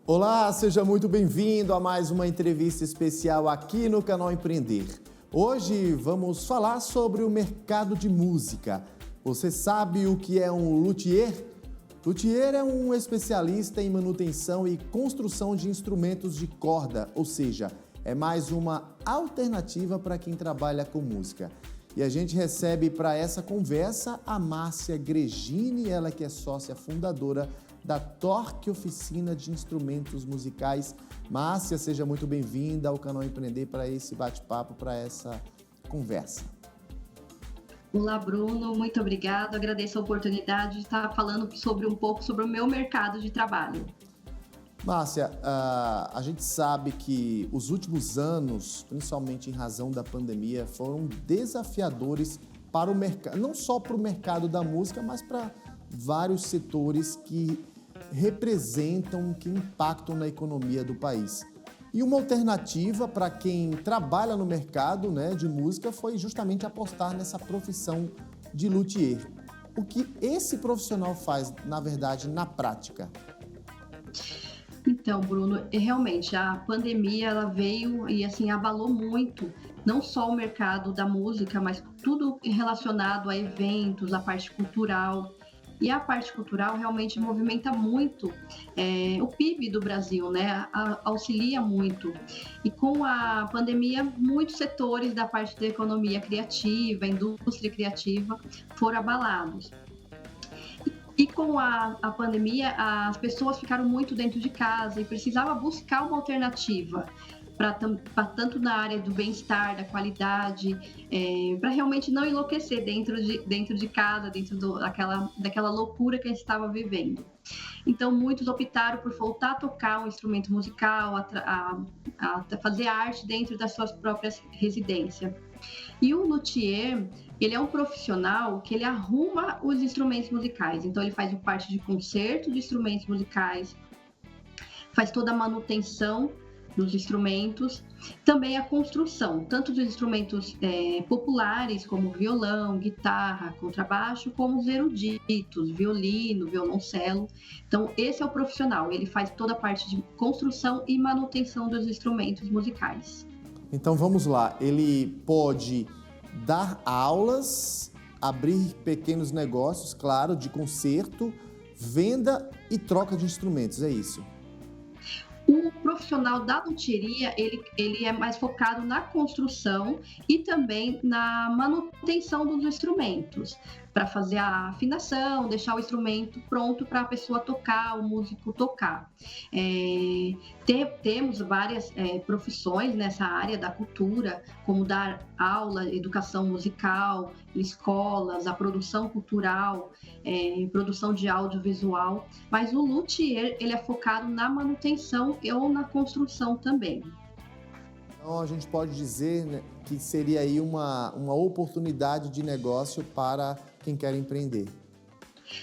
Olá, seja muito bem-vindo a mais uma entrevista especial aqui no canal Empreender. Hoje vamos falar sobre o mercado de música. Você sabe o que é um luthier? Luthier é um especialista em manutenção e construção de instrumentos de corda, ou seja, é mais uma alternativa para quem trabalha com música. E a gente recebe para essa conversa a Márcia Gregini, ela que é sócia fundadora da Torque Oficina de Instrumentos Musicais. Márcia, seja muito bem-vinda ao canal Empreender para esse bate-papo, para essa conversa. Olá, Bruno, muito obrigado. Agradeço a oportunidade de estar falando um pouco sobre o meu mercado de trabalho. Márcia, a gente sabe que os últimos anos, principalmente em razão da pandemia, foram desafiadores para o mercado, não só para o mercado da música, mas para vários setores que representam, que impactam na economia do país. E uma alternativa para quem trabalha no mercado, de música foi justamente apostar nessa profissão de luthier. O que esse profissional faz, na verdade, na prática? Então, Bruno, realmente a pandemia ela veio e assim abalou muito, não só o mercado da música, mas tudo relacionado a eventos, a parte cultural. E a parte cultural realmente movimenta muito o PIB do Brasil, né? Auxilia muito. E com a pandemia, muitos setores da parte da economia criativa, indústria criativa, foram abalados. E com a pandemia, as pessoas ficaram muito dentro de casa e precisava buscar uma alternativa para tanto na área do bem-estar, da qualidade, para realmente não enlouquecer dentro de casa, daquela loucura que a gente estava vivendo. Então, muitos optaram por voltar a tocar um instrumento musical, a fazer arte dentro das suas próprias residências. E o luthier, ele é um profissional que ele arruma os instrumentos musicais. Então, ele faz parte de concerto de instrumentos musicais, faz toda a manutenção dos instrumentos, também a construção, tanto dos instrumentos populares, como violão, guitarra, contrabaixo, como os eruditos, violino, violoncelo. Então, esse é o profissional, ele faz toda a parte de construção e manutenção dos instrumentos musicais. Então, vamos lá, ele pode dar aulas, abrir pequenos negócios, claro, de conserto, venda e troca de instrumentos, é isso? O profissional da luthieria, ele é mais focado na construção e também na manutenção dos instrumentos, para fazer a afinação, deixar o instrumento pronto para a pessoa tocar, o músico tocar. Temos várias profissões nessa área da cultura, como dar aula, educação musical, escolas, a produção cultural, produção de audiovisual, mas o luthier, ele é focado na manutenção ou na construção também. Então, a gente pode dizer, que seria aí uma oportunidade de negócio para quem quer empreender.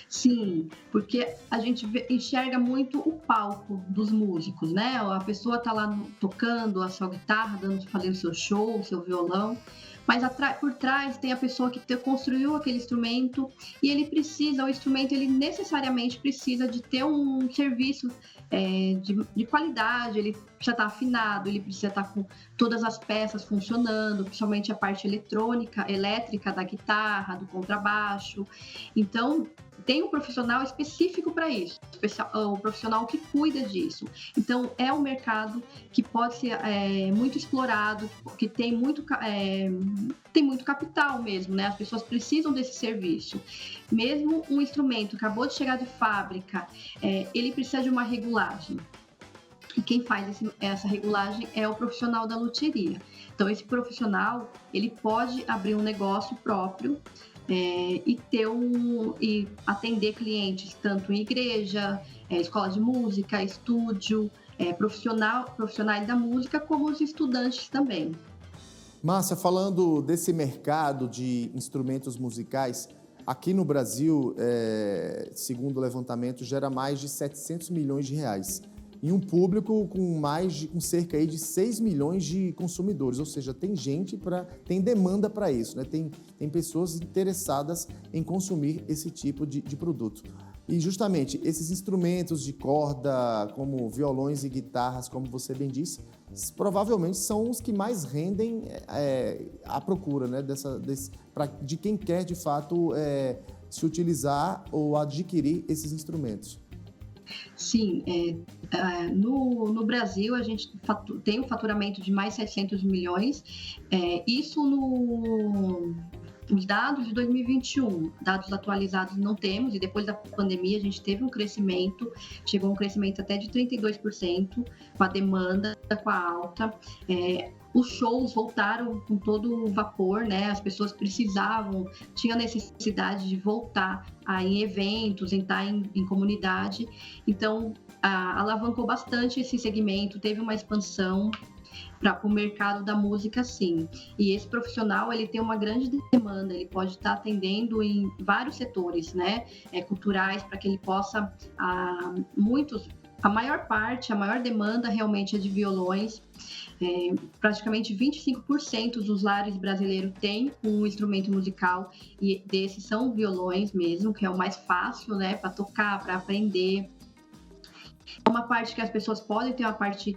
Sim, porque a gente enxerga muito o palco dos músicos, né? A pessoa tá lá tocando a sua guitarra, fazendo seu show, seu violão, mas por trás tem a pessoa que construiu aquele instrumento e o instrumento ele necessariamente precisa de ter um serviço de qualidade, ele precisa estar afinado, ele precisa estar com todas as peças funcionando, principalmente a parte elétrica da guitarra, do contrabaixo. Então, tem um profissional específico para isso, o profissional que cuida disso. Então, é um mercado que pode ser muito explorado, que tem muito capital mesmo, né? As pessoas precisam desse serviço. Mesmo um instrumento que acabou de chegar de fábrica, ele precisa de uma regulagem. E quem faz essa regulagem é o profissional da luthieria. Então, esse profissional, ele pode abrir um negócio próprio, e atender clientes tanto em igreja, escola de música, estúdio, profissionais da música, como os estudantes também. Márcia, falando desse mercado de instrumentos musicais, aqui no Brasil, segundo o levantamento, gera mais de 700 milhões de reais. E um público com cerca aí de 6 milhões de consumidores, ou seja, tem demanda para isso, né? Tem pessoas interessadas em consumir esse tipo de produto. E justamente esses instrumentos de corda, como violões e guitarras, como você bem disse, provavelmente são os que mais rendem à procura, né, de quem quer de fato se utilizar ou adquirir esses instrumentos. Sim, no Brasil a gente tem um faturamento de mais 700 milhões, isso os dados de 2021, dados atualizados não temos, e depois da pandemia a gente teve um crescimento, chegou a um crescimento até de 32%, com a demanda, com a alta. Os shows voltaram com todo o vapor, né? As pessoas precisavam, tinham necessidade de voltar em eventos, estar em comunidade. Então, alavancou bastante esse segmento, teve uma expansão para o mercado da música, sim. E esse profissional, ele tem uma grande demanda, ele pode estar atendendo em vários setores, né? Culturais, para que ele possa, a maior demanda realmente é de violões. Praticamente 25% dos lares brasileiros têm um instrumento musical, e desses são violões mesmo, que é o mais fácil, né, para tocar, para aprender. É uma parte que as pessoas podem ter uma parte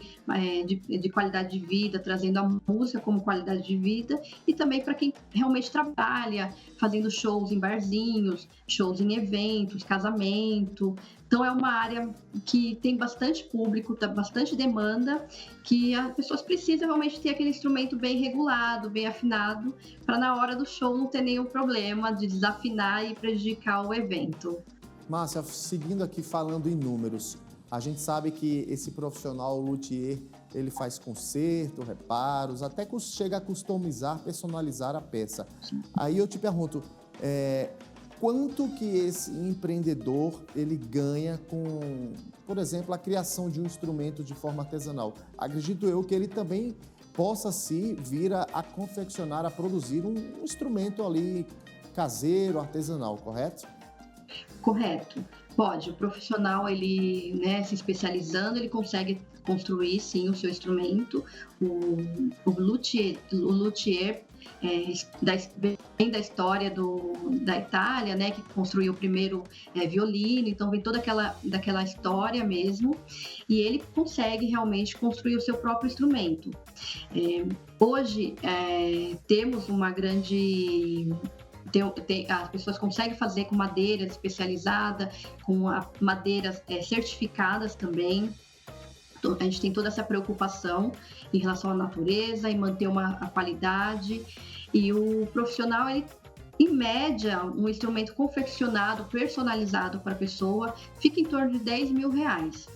de qualidade de vida, trazendo a música como qualidade de vida, e também para quem realmente trabalha, fazendo shows em barzinhos, shows em eventos, casamento. Então é uma área que tem bastante público, bastante demanda, que as pessoas precisam realmente ter aquele instrumento bem regulado, bem afinado, para na hora do show não ter nenhum problema de desafinar e prejudicar o evento. Márcia, seguindo aqui falando em números, a gente sabe que esse profissional luthier, ele faz conserto, reparos, até chega a customizar, personalizar a peça. Aí eu te pergunto, quanto que esse empreendedor ele ganha com, por exemplo, a criação de um instrumento de forma artesanal? Acredito eu que ele também possa vir a confeccionar, a produzir um instrumento ali caseiro, artesanal, correto? Correto. Pode. O profissional, ele, né, se especializando, ele consegue construir, sim, o seu instrumento. O luthier vem da história da Itália, né, que construiu o primeiro violino, então vem toda daquela história mesmo, e ele consegue realmente construir o seu próprio instrumento. Hoje, temos uma grande... as pessoas conseguem fazer com madeira especializada, com madeiras certificadas também. A gente tem toda essa preocupação em relação à natureza e manter a qualidade. E o profissional, ele, em média, um instrumento confeccionado, personalizado para a pessoa, fica em torno de R$10 mil.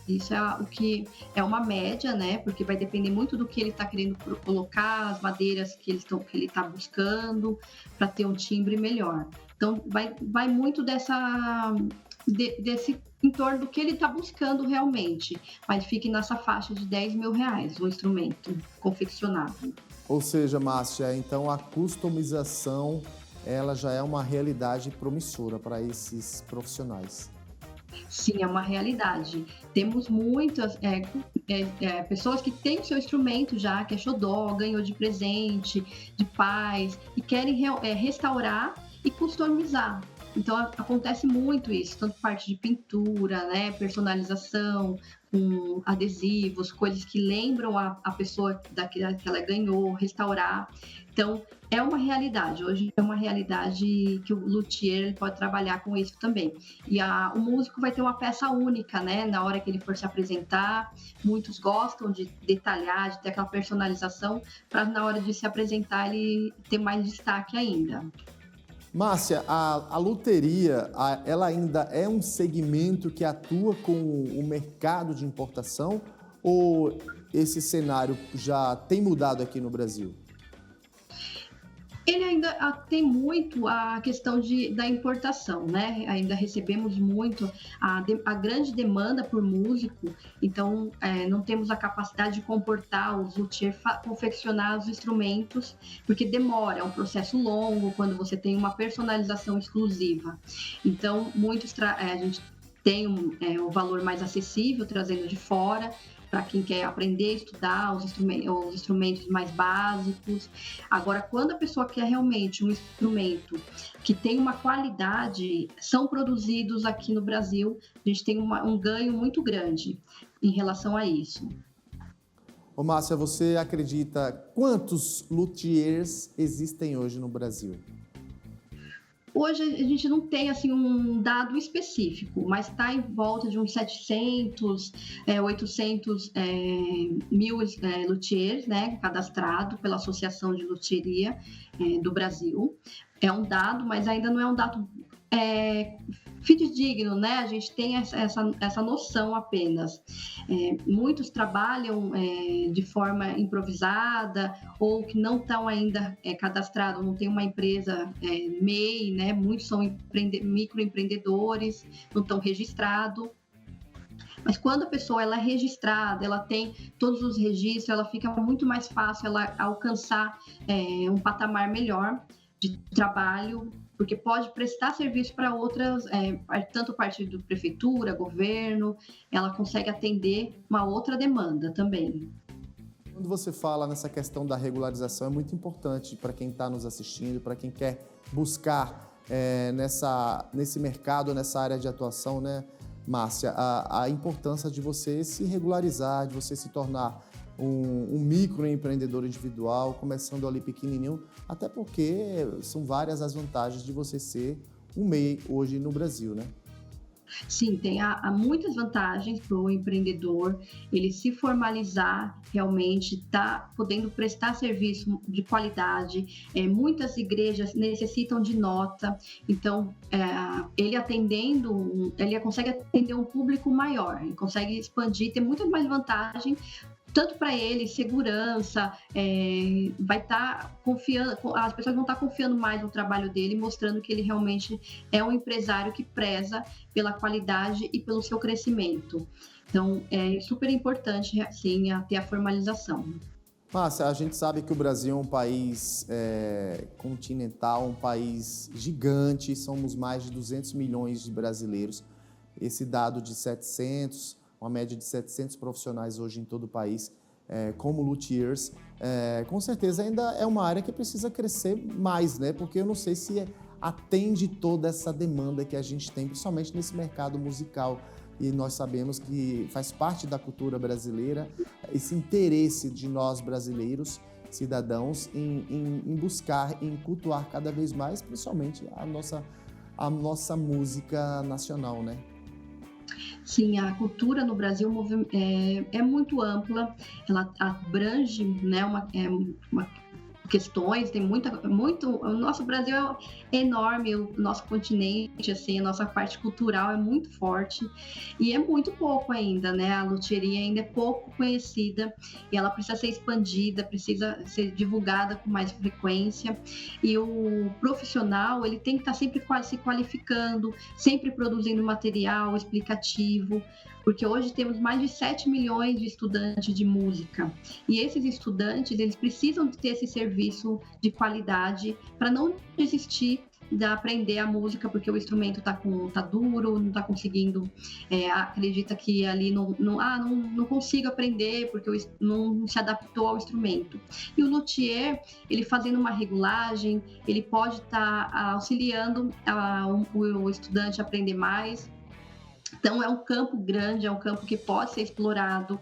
Isso é o que é uma média, né? Porque vai depender muito do que ele está querendo colocar, as madeiras que ele está buscando, para ter um timbre melhor. Então, vai muito desse em torno do que ele está buscando realmente, mas fique nessa faixa de R$10 mil o instrumento confeccionado. Ou seja, Márcia, então a customização ela já é uma realidade promissora para esses profissionais. Sim, é uma realidade. Temos muitas pessoas que têm o seu instrumento já, que é xodó, ganhou de presente, de pais, e querem restaurar e customizar. Então, acontece muito isso, tanto parte de pintura, né, personalização, com adesivos, coisas que lembram a pessoa que ela ganhou, restaurar. Então, é uma realidade. Hoje é uma realidade que o luthier pode trabalhar com isso também. E o músico vai ter uma peça única, né, na hora que ele for se apresentar. Muitos gostam de detalhar, de ter aquela personalização, para na hora de se apresentar ele ter mais destaque ainda. Márcia, a luteria, ela ainda é um segmento que atua com o mercado de importação ou esse cenário já tem mudado aqui no Brasil? Ele ainda tem muito a questão da importação, né? Ainda recebemos muito a grande demanda por músico, então não temos a capacidade de comportar os luthiers, confeccionar os instrumentos, porque demora, é um processo longo quando você tem uma personalização exclusiva. Então, a gente tem um valor mais acessível trazendo de fora, para quem quer aprender a estudar os instrumentos mais básicos. Agora, quando a pessoa quer realmente um instrumento que tem uma qualidade, são produzidos aqui no Brasil, a gente tem um ganho muito grande em relação a isso. Ô Márcia, você acredita quantos luthiers existem hoje no Brasil? Hoje a gente não tem assim um dado específico, mas está em volta de uns 700, 800 mil luthiers, né, cadastrado pela Associação de Luthieria do Brasil. É um dado, mas ainda não é um dado fidedigno, né? A gente tem essa noção apenas. Muitos trabalham de forma improvisada ou que não estão ainda cadastrados, não tem uma empresa MEI, né? Muitos são microempreendedores, não estão registrados. Mas quando a pessoa ela é registrada, ela tem todos os registros, ela fica muito mais fácil ela alcançar um patamar melhor de trabalho, porque pode prestar serviço para outras, tanto parte da prefeitura, governo, ela consegue atender uma outra demanda também. Quando você fala nessa questão da regularização, é muito importante para quem está nos assistindo, para quem quer buscar nesse mercado, nessa área de atuação, né, Márcia, a importância de você se regularizar, de você se tornar um microempreendedor individual, começando ali pequenininho, até porque são várias as vantagens de você ser um MEI hoje no Brasil, né? Sim, há muitas vantagens para o empreendedor, ele se formalizar, realmente tá podendo prestar serviço de qualidade. Muitas igrejas necessitam de nota, então ele consegue atender um público maior, ele consegue expandir, ter muitas mais vantagens, tanto para ele, segurança, vai estar confiando, as pessoas vão estar confiando mais no trabalho dele, mostrando que ele realmente é um empresário que preza pela qualidade e pelo seu crescimento. Então, é super importante, sim, ter a formalização. Márcia, a gente sabe que o Brasil é um país continental, um país gigante, somos mais de 200 milhões de brasileiros. Esse dado de 700, uma média de 700 profissionais hoje em todo o país, como luthiers, com certeza ainda é uma área que precisa crescer mais, né? Porque eu não sei se atende toda essa demanda que a gente tem, principalmente nesse mercado musical. E nós sabemos que faz parte da cultura brasileira esse interesse de nós brasileiros, cidadãos, em buscar, em cultuar cada vez mais, principalmente a nossa música nacional, né? Sim, a cultura no Brasil é muito ampla, ela abrange, né, questões, tem muito, o nosso Brasil é enorme, o nosso continente, assim, a nossa parte cultural é muito forte e é muito pouco ainda, né? A luthieria ainda é pouco conhecida e ela precisa ser expandida, precisa ser divulgada com mais frequência, e o profissional, ele tem que estar sempre se qualificando, sempre produzindo material explicativo, porque hoje temos mais de 7 milhões de estudantes de música, e esses estudantes, eles precisam ter esse serviço de qualidade para não desistir de aprender a música, porque o instrumento tá duro, não está conseguindo, acredita que ali não consigo aprender porque não se adaptou ao instrumento. E o luthier, ele fazendo uma regulagem, ele pode estar auxiliando o estudante a aprender mais. Então, é um campo grande, é um campo que pode ser explorado.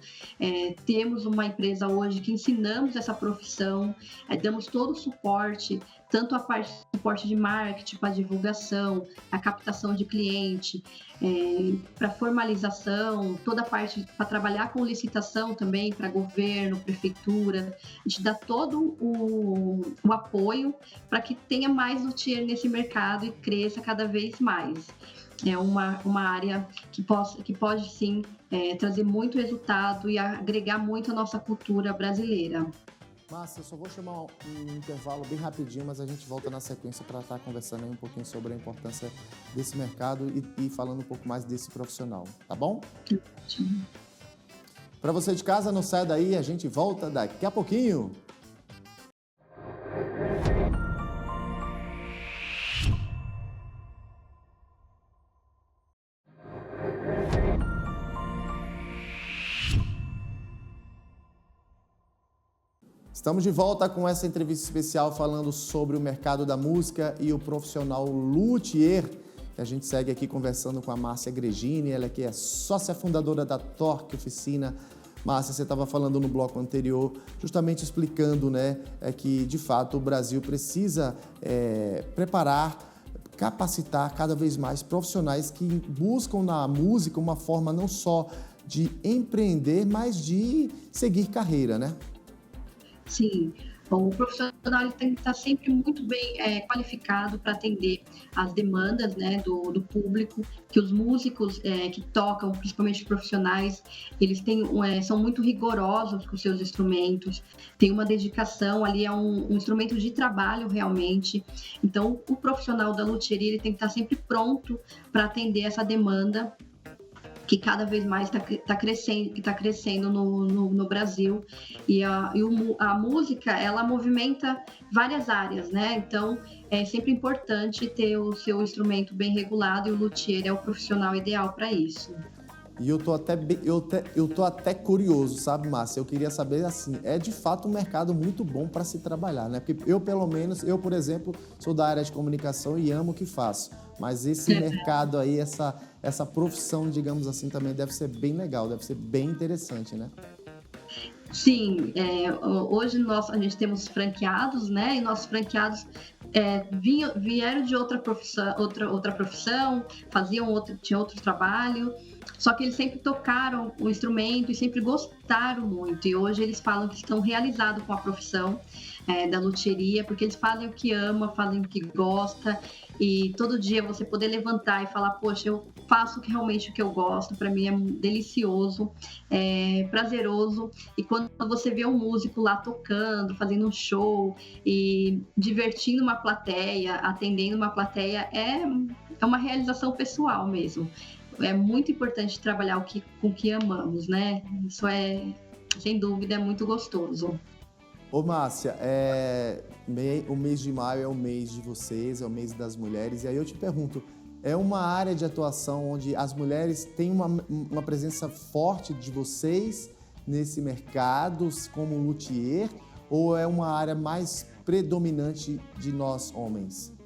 Temos uma empresa hoje que ensinamos essa profissão, damos todo o suporte, tanto a parte de suporte de marketing, para divulgação, a captação de cliente, para formalização, toda a parte para trabalhar com licitação também, para governo, prefeitura. A gente dá todo o apoio para que tenha mais luthier nesse mercado e cresça cada vez mais. É uma área que pode sim trazer muito resultado e agregar muito a nossa cultura brasileira. Márcia, eu só vou chamar um intervalo bem rapidinho, mas a gente volta na sequência para estar conversando aí um pouquinho sobre a importância desse mercado e falando um pouco mais desse profissional, tá bom? Ótimo. Para você de casa, não sai daí, a gente volta daqui a pouquinho. Estamos de volta com essa entrevista especial falando sobre o mercado da música e o profissional luthier. A gente segue aqui conversando com a Márcia Gregini, ela que é sócia fundadora da Torque Oficina. Márcia, você estava falando no bloco anterior, justamente explicando, né, que de fato o Brasil precisa preparar, capacitar cada vez mais profissionais que buscam na música uma forma não só de empreender, mas de seguir carreira, né? Sim, o profissional ele tem que estar sempre muito bem qualificado para atender as demandas, né, do público, que os músicos que tocam, principalmente profissionais, eles são muito rigorosos com seus instrumentos, tem uma dedicação ali, é um instrumento de trabalho realmente. Então, o profissional da luthieria ele tem que estar sempre pronto para atender essa demanda que cada vez mais está crescendo no Brasil. E a música, ela movimenta várias áreas, né? Então, é sempre importante ter o seu instrumento bem regulado e o luthier é o profissional ideal para isso. E eu tô até curioso, sabe, Márcia? Eu queria saber, assim, é de fato um mercado muito bom para se trabalhar, né? Porque eu, por exemplo, sou da área de comunicação e amo o que faço. Mas esse mercado aí, essa profissão, digamos assim, também deve ser bem legal, deve ser bem interessante, né? Sim, hoje a gente temos franqueados, né? E nossos franqueados vieram de outra profissão, tinham outro trabalho, só que eles sempre tocaram o instrumento e sempre gostaram muito. E hoje eles falam que estão realizados com a profissão da luthieria, porque eles fazem o que ama, fazem o que gosta, e todo dia você poder levantar e falar, poxa, eu faço realmente o que eu gosto, para mim é delicioso, é prazeroso, e quando você vê um músico lá tocando, fazendo um show e divertindo uma plateia, atendendo uma plateia, é uma realização pessoal mesmo. É muito importante trabalhar com o que amamos, né? Isso sem dúvida, é muito gostoso. Ô, Márcia, o mês de maio é o mês de vocês, é o mês das mulheres, e aí eu te pergunto, é uma área de atuação onde as mulheres têm uma presença forte de vocês nesse mercado como luthier, ou é uma área mais predominante de nós homens?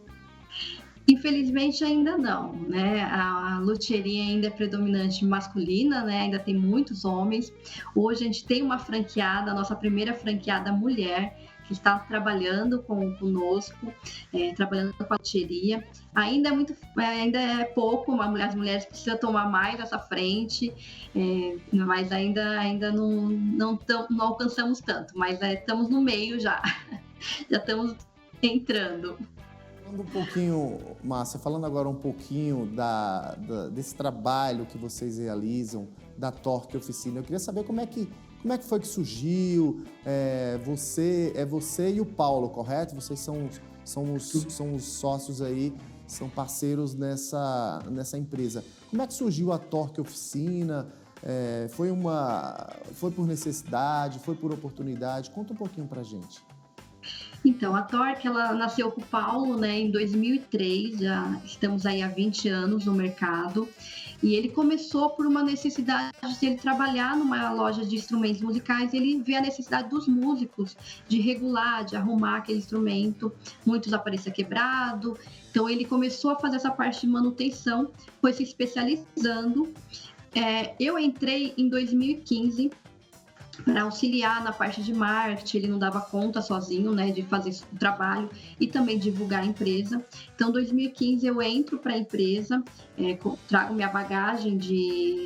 Infelizmente ainda não, né? A luthieria ainda é predominante masculina, né? Ainda tem muitos homens. Hoje a gente tem uma franqueada, a nossa primeira franqueada mulher, que está trabalhando conosco, trabalhando com a luthieria. Ainda é pouco, as mulheres precisam tomar mais essa frente, mas ainda não alcançamos tanto, mas estamos no meio já, já estamos entrando. Falando um pouquinho, Márcia, falando agora um pouquinho desse trabalho que vocês realizam, da Torque Oficina, eu queria saber como é que foi que surgiu, você e o Paulo, correto? Vocês são os sócios aí, são parceiros nessa empresa. Como é que surgiu a Torque Oficina? Foi por necessidade, foi por oportunidade? Conta um pouquinho pra gente. Então, a Torque, ela nasceu com o Paulo, né, em 2003, já estamos aí há 20 anos no mercado, e ele começou por uma necessidade de ele trabalhar numa loja de instrumentos musicais, ele vê a necessidade dos músicos de regular, de arrumar aquele instrumento, muitos aparecia quebrado, então ele começou a fazer essa parte de manutenção, foi se especializando. Eu entrei em 2015, para auxiliar na parte de marketing, ele não dava conta sozinho, né, de fazer esse trabalho e também divulgar a empresa. Então, em 2015 eu entro para a empresa, trago minha bagagem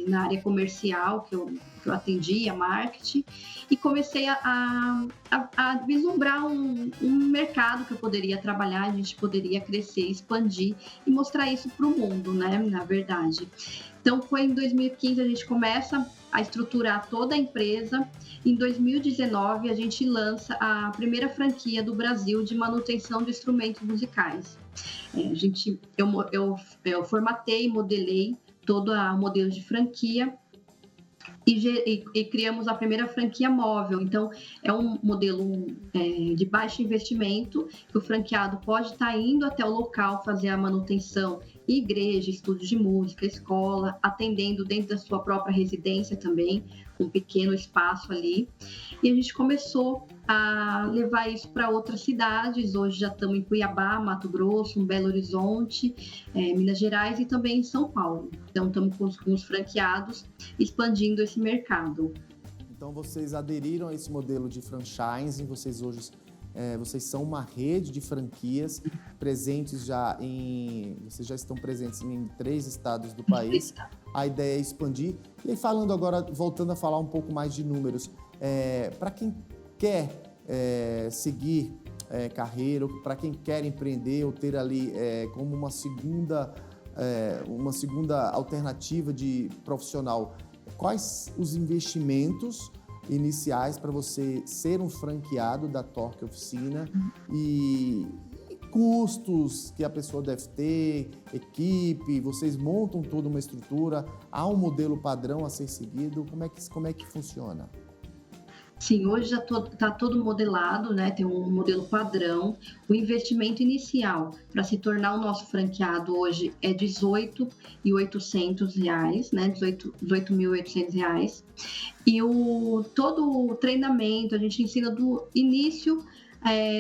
na área comercial que eu atendia, marketing, e comecei a vislumbrar um mercado que eu poderia trabalhar, a gente poderia crescer, expandir e mostrar isso para o mundo, né, na verdade. Então, foi em 2015 a gente começa a estruturar toda a empresa. Em 2019, a gente lança a primeira franquia do Brasil de manutenção de instrumentos musicais. Eu formatei, modelei todo o modelo de franquia e criamos a primeira franquia móvel. Então, é um modelo de baixo investimento, que o franqueado pode estar indo até o local fazer a manutenção, igreja, estúdio de música, escola, atendendo dentro da sua própria residência também, um pequeno espaço ali. E a gente começou a levar isso para outras cidades. Hoje já estamos em Cuiabá, Mato Grosso, Belo Horizonte, Minas Gerais e também em São Paulo. Então, estamos com os franqueados expandindo esse mercado. Então, vocês aderiram a esse modelo de franchising, vocês são uma rede de franquias vocês já estão presentes em 3 estados do país. A ideia é expandir. E aí, falando agora, voltando a falar um pouco mais de números, para quem quer seguir carreira, para quem quer empreender ou ter ali como uma segunda alternativa de profissional, quais os investimentos iniciais para você ser um franqueado da Torque Oficina e custos que a pessoa deve ter, equipe, vocês montam toda uma estrutura, há um modelo padrão a ser seguido, como é que funciona? Sim, hoje já está todo modelado, né? Tem um modelo padrão. O investimento inicial para se tornar o nosso franqueado hoje é R$ 18.800, né? R$ 18.800. E todo o treinamento, a gente ensina do início,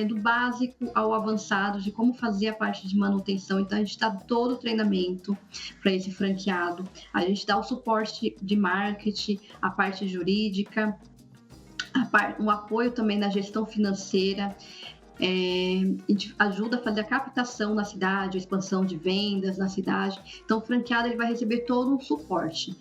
do básico ao avançado, de como fazer a parte de manutenção. Então, a gente dá todo o treinamento para esse franqueado. A gente dá o suporte de marketing, a parte jurídica, um apoio também na gestão financeira, a gente ajuda a fazer a captação na cidade, a expansão de vendas na cidade. Então, o franqueado ele vai receber todo um suporte.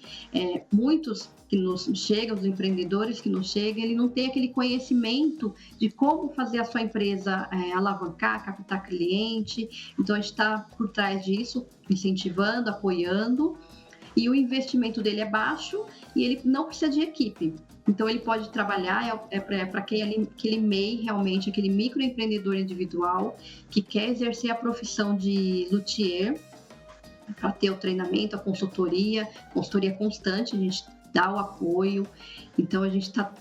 Muitos que nos chegam, os empreendedores que nos chegam, ele não tem aquele conhecimento de como fazer a sua empresa alavancar, captar cliente. Então, a gente está por trás disso, incentivando, apoiando. E o investimento dele é baixo e ele não precisa de equipe. Então, ele pode trabalhar, para aquele MEI, realmente, aquele microempreendedor individual que quer exercer a profissão de luthier, para ter o treinamento, a consultoria constante, a gente dá o apoio. Então, a gente está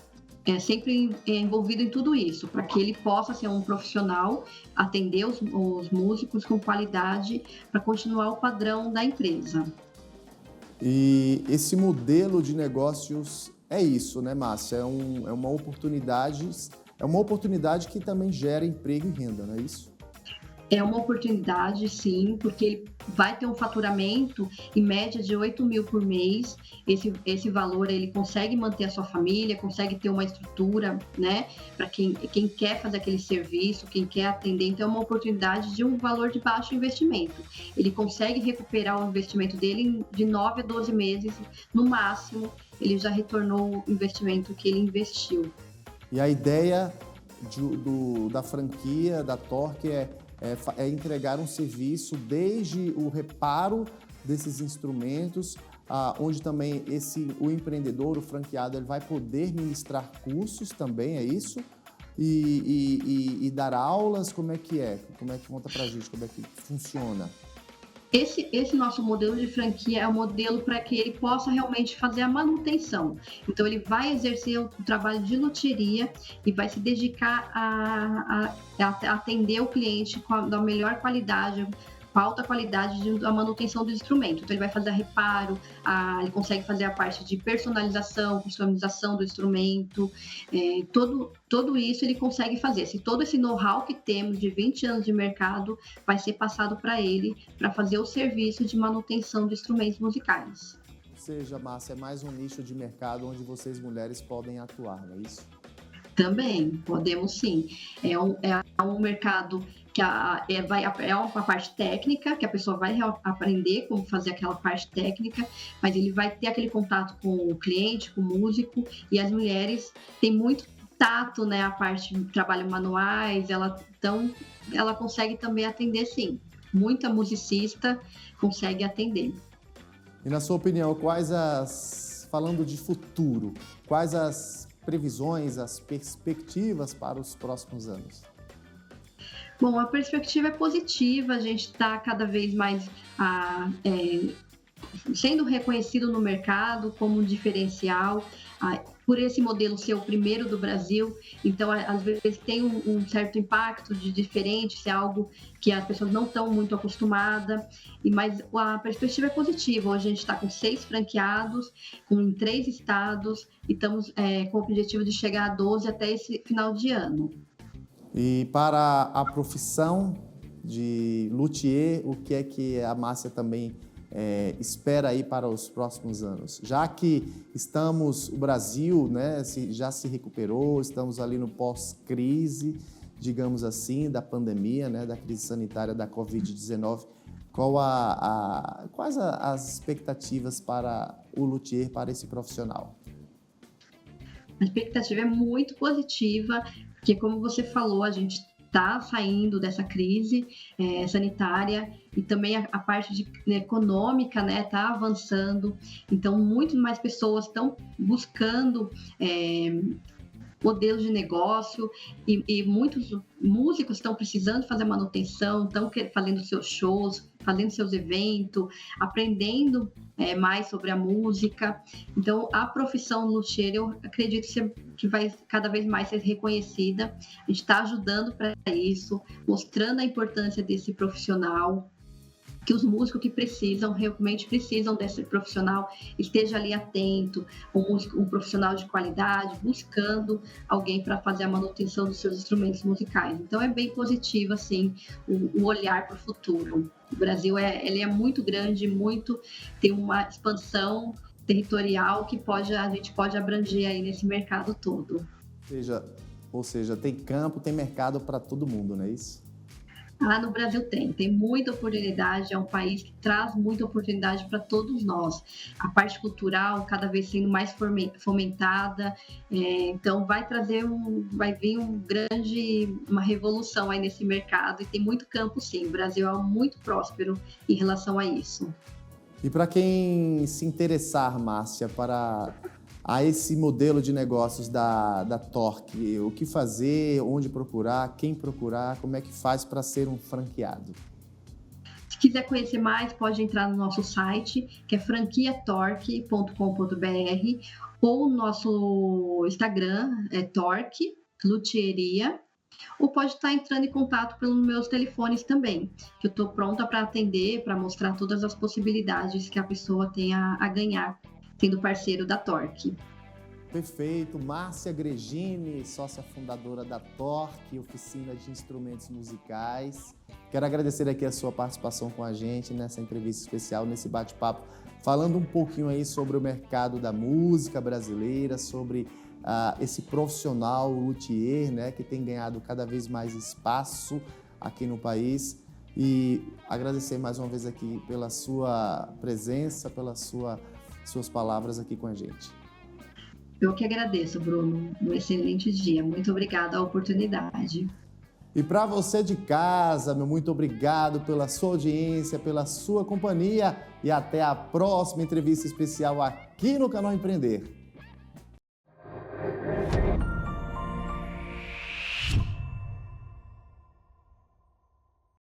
sempre envolvido em tudo isso, para que ele possa ser um profissional, atender os músicos com qualidade, para continuar o padrão da empresa. E esse modelo de negócios é isso, né, Márcia? É uma oportunidade que também gera emprego e renda, não é isso? É uma oportunidade, sim, porque ele vai ter um faturamento em média de 8.000 por mês. Esse valor ele consegue manter a sua família, consegue ter uma estrutura, né, para quem quer fazer aquele serviço, quem quer atender. Então, é uma oportunidade de um valor de baixo investimento. Ele consegue recuperar o investimento dele de 9 a 12 meses, no máximo, ele já retornou o investimento que ele investiu. E a ideia da franquia, da Torque, é entregar um serviço desde o reparo desses instrumentos, onde também o empreendedor, o franqueado, ele vai poder ministrar cursos também, é isso? E dar aulas, como é que é? Conta pra gente, como é que funciona? Esse nosso modelo de franquia é um modelo para que ele possa realmente fazer a manutenção. Então, ele vai exercer o trabalho de luthieria e vai se dedicar a atender o cliente da melhor qualidade, com alta qualidade da manutenção do instrumento. Então, ele vai fazer reparo, ele consegue fazer a parte de personalização, customização do instrumento, tudo isso ele consegue fazer. Todo esse know-how que temos de 20 anos de mercado vai ser passado para ele, para fazer o serviço de manutenção de instrumentos musicais. Ou seja, Márcia, é mais um nicho de mercado onde vocês mulheres podem atuar, não é isso? Também, podemos sim. É um mercado que é uma parte técnica, que a pessoa vai aprender como fazer aquela parte técnica, mas ele vai ter aquele contato com o cliente, com o músico, e as mulheres têm muito tato, né? A parte de trabalho manuais, então ela consegue também atender sim. Muita musicista consegue atender. E na sua opinião, falando de futuro, quais as previsões, as perspectivas para os próximos anos? Bom, a perspectiva é positiva, a gente está cada vez mais sendo reconhecido no mercado como um diferencial, por esse modelo ser o primeiro do Brasil, então às vezes tem um certo impacto de diferente, se é algo que as pessoas não estão muito acostumadas, mas a perspectiva é positiva. Hoje a gente está com 6 franqueados, em 3 estados, e estamos com o objetivo de chegar a 12 até esse final de ano. E para a profissão de luthier, o que é que a Márcia também espera aí para os próximos anos? Já que o Brasil, né, já se recuperou, estamos ali no pós-crise, digamos assim, da pandemia, né, da crise sanitária da Covid-19, quais as expectativas para o luthier, para esse profissional? A expectativa é muito positiva, porque, como você falou, a gente está saindo dessa crise sanitária e também a parte econômica, né, está avançando. Então, muito mais pessoas estão buscando modelos de negócio e muitos músicos estão precisando fazer manutenção, estão fazendo seus shows, fazendo seus eventos, aprendendo mais sobre a música. Então, a profissão luthier, eu acredito que vai cada vez mais ser reconhecida. A gente está ajudando para isso, mostrando a importância desse profissional, que os músicos que realmente precisam desse profissional, esteja ali atento, um profissional de qualidade, buscando alguém para fazer a manutenção dos seus instrumentos musicais. Então é bem positivo, assim, o olhar para o futuro. O Brasil ele é muito grande, tem uma expansão territorial que a gente pode abranger aí nesse mercado todo. Ou seja, tem campo, tem mercado para todo mundo, não é isso? No Brasil tem muita oportunidade, é um país que traz muita oportunidade para todos nós. A parte cultural cada vez sendo mais fomentada, então vai vir uma revolução aí nesse mercado e tem muito campo sim. O Brasil é muito próspero em relação a isso. E para quem se interessar, Márcia, a esse modelo de negócios da Torque, o que fazer, onde procurar, quem procurar, como é que faz para ser um franqueado? Se quiser conhecer mais, pode entrar no nosso site, que é franquiatorque.com.br, ou no nosso Instagram, Torque Luthieria, ou pode estar entrando em contato pelos meus telefones também, que eu estou pronta para atender, para mostrar todas as possibilidades que a pessoa tem a ganhar sendo parceiro da Torque. Perfeito. Márcia Gregini, sócia fundadora da Torque, oficina de instrumentos musicais. Quero agradecer aqui a sua participação com a gente nessa entrevista especial, nesse bate-papo, falando um pouquinho aí sobre o mercado da música brasileira, sobre esse profissional luthier, né, que tem ganhado cada vez mais espaço aqui no país. E agradecer mais uma vez aqui pela sua presença, pelas suas palavras aqui com a gente. Eu que agradeço, Bruno. Um excelente dia. Muito obrigada a oportunidade. E para você de casa, meu muito obrigado pela sua audiência, pela sua companhia e até a próxima entrevista especial aqui no Canal Empreender.